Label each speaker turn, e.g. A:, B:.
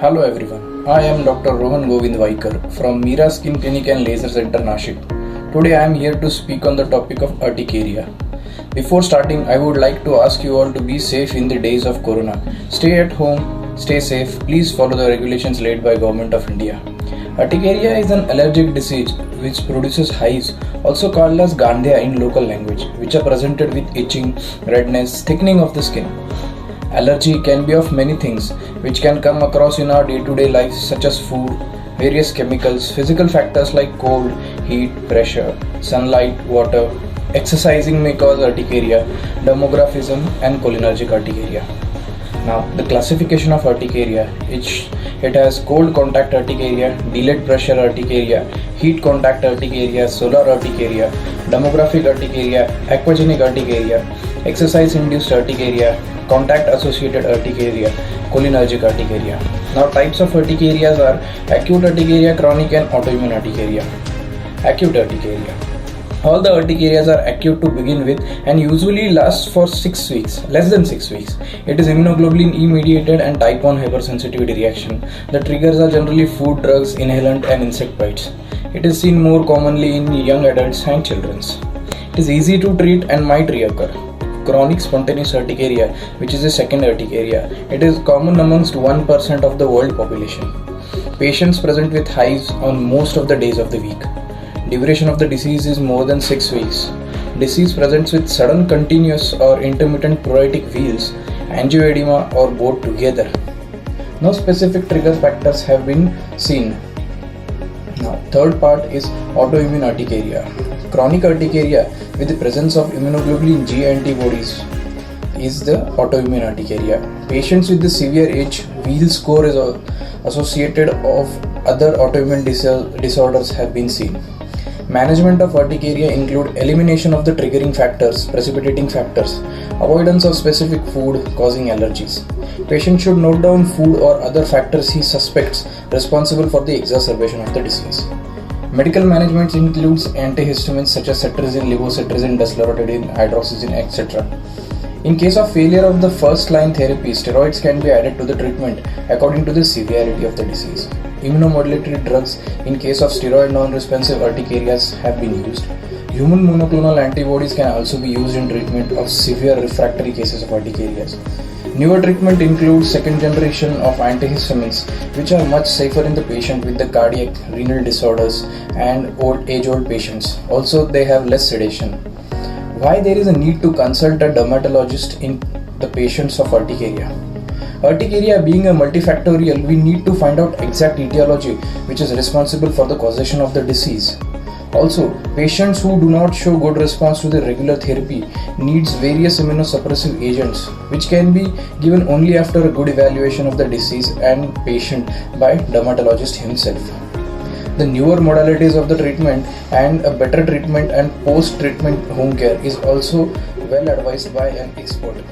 A: Hello everyone, I am Dr. Rohan Govind Vaikar from Mira Skin Clinic and Laser Center Nashik. Today I am here to speak on the topic of urticaria. Before starting, I would like to ask you all to be safe in the days of Corona. Stay at home, stay safe, please follow the regulations laid by Government of India. Urticaria is an allergic disease which produces hives, also called as Gandhia in local language, which are presented with itching, redness, thickening of the skin. Allergy can be of many things which can come across in our day-to-day life such as food, various chemicals, physical factors like cold, heat, pressure, sunlight, water. Exercising may cause urticaria, dermographism and cholinergic urticaria. Now the classification of urticaria, it has cold contact urticaria, delayed pressure urticaria, heat contact urticaria, solar urticaria, demographic urticaria, aquagenic urticaria, exercise induced urticaria, contact associated urticaria, cholinergic urticaria. Now types of urticarias are acute urticaria, chronic and autoimmune urticaria. Acute urticaria. All the urticarias are acute to begin with and usually last for 6 weeks, less than 6 weeks. It is immunoglobulin E mediated and type 1 hypersensitivity reaction. The triggers are generally food, drugs, inhalant and insect bites. It is seen more commonly in young adults and children. It is easy to treat and might reoccur. Chronic spontaneous urticaria, which is a second urticaria. It is common amongst 1% of the world population. Patients present with hives on most of the days of the week. Duration of the disease is more than 6 weeks. Disease presents with sudden, continuous or intermittent pruritic wheals, angioedema or both together. No specific trigger factors have been seen. Now, third part is autoimmune urticaria. Chronic urticaria with the presence of immunoglobulin G antibodies is the autoimmune urticaria. Patients with the severe itch, wheal score is associated of other autoimmune disorders have been seen. Management of urticaria include elimination of the triggering factors, precipitating factors, avoidance of specific food causing allergies. Patient should note down food or other factors he suspects responsible for the exacerbation of the disease. Medical management includes antihistamines such as cetirizine, levocetirizine, deslorotidine, hydroxyzine, etc. In case of failure of the first line therapy, steroids can be added to the treatment according to the severity of the disease. Immunomodulatory drugs in case of steroid non-responsive urticarias have been used. Human monoclonal antibodies can also be used in treatment of severe refractory cases of urticarias. Newer treatment includes second generation of antihistamines, which are much safer in the patient with the cardiac, renal disorders and age-old patients. Also, they have less sedation. Why there is a need to consult a dermatologist in the patients of urticaria? Urticaria being a multifactorial, we need to find out exact etiology which is responsible for the causation of the disease. Also, patients who do not show good response to the regular therapy needs various immunosuppressive agents which can be given only after a good evaluation of the disease and patient by dermatologist himself. The newer modalities of the treatment and a better treatment and post-treatment home care is also well advised by an expert.